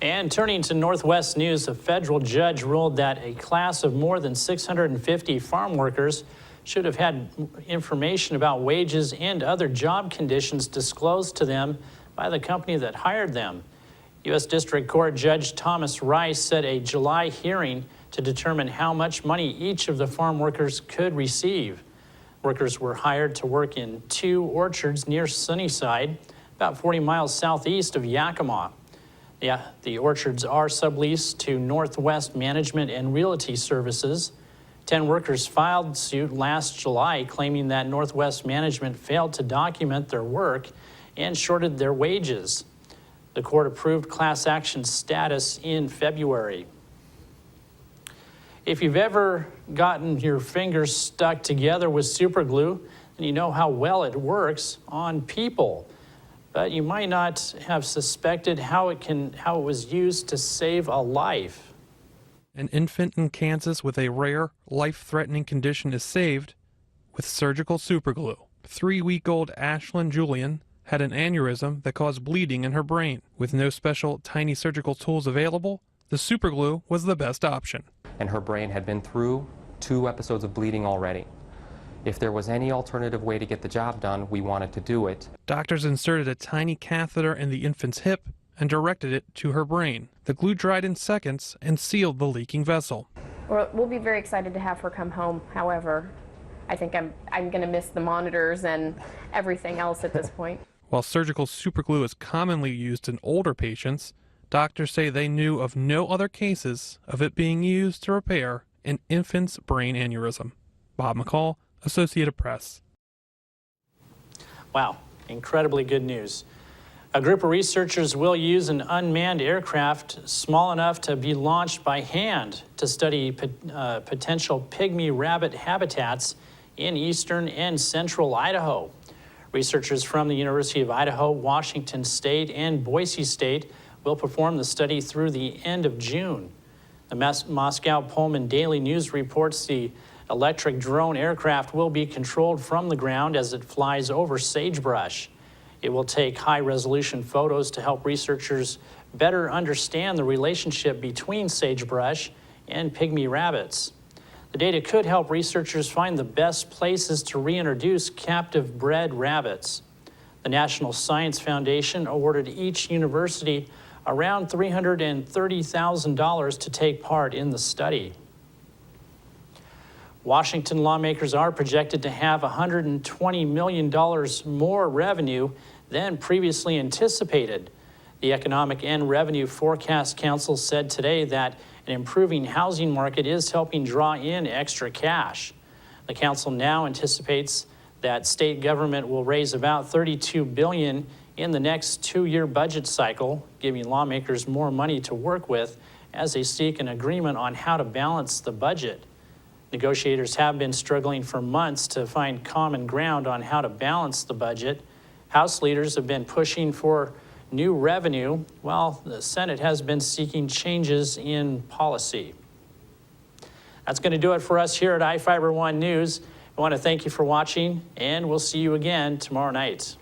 And turning to Northwest news, a federal judge ruled that a class of more than 650 farm workers should have had information about wages and other job conditions disclosed to them by the company that hired them. U.S. District Court Judge Thomas Rice set a July hearing to determine how much money each of the farm workers could receive. Workers were hired to work in 2 orchards near Sunnyside, about 40 miles southeast of Yakima. The orchards are subleased to Northwest Management and Realty Services. 10 workers filed suit last July claiming that Northwest Management failed to document their work and shorted their wages. The court approved class action status in February. If you've ever gotten your fingers stuck together with super glue, then you know how well it works on people. But you might not have suspected how it was used to save a life. An infant in Kansas with a rare, life-threatening condition is saved with surgical superglue. 3-week-old Ashlyn Julian had an aneurysm that caused bleeding in her brain. With no special tiny surgical tools available, the superglue was the best option. And her brain had been through 2 episodes of bleeding already. If there was any alternative way to get the job done, we wanted to do it. Doctors inserted a tiny catheter in the infant's hip and directed it to her brain. The glue dried in seconds and sealed the leaking vessel. We'll be very excited to have her come home. However, I think I'm going to miss the monitors and everything else at this point. While surgical superglue is commonly used in older patients, doctors say they knew of no other cases of it being used to repair an infant's brain aneurysm. Bob McCall, Associated Press. Wow, incredibly good news. A group of researchers will use an unmanned aircraft small enough to be launched by hand to study potential pygmy rabbit habitats in eastern and central Idaho. Researchers from the University of Idaho, Washington State, and Boise State will perform the study through the end of June. The Moscow Pullman Daily News reports the electric drone aircraft will be controlled from the ground as it flies over sagebrush. It will take high-resolution photos to help researchers better understand the relationship between sagebrush and pygmy rabbits. The data could help researchers find the best places to reintroduce captive bred rabbits. The National Science Foundation awarded each university around $330,000 to take part in the study. Washington lawmakers are projected to have $120 million more revenue than previously anticipated. The Economic and Revenue Forecast Council said today that an improving housing market is helping draw in extra cash. The council now anticipates that state government will raise about $32 billion in the next 2-year budget cycle, giving lawmakers more money to work with as they seek an agreement on how to balance the budget. Negotiators have been struggling for months to find common ground on how to balance the budget. House leaders have been pushing for new revenue, while the Senate has been seeking changes in policy. That's going to do it for us here at iFIBER 1 News. I want to thank you for watching, and we'll see you again tomorrow night.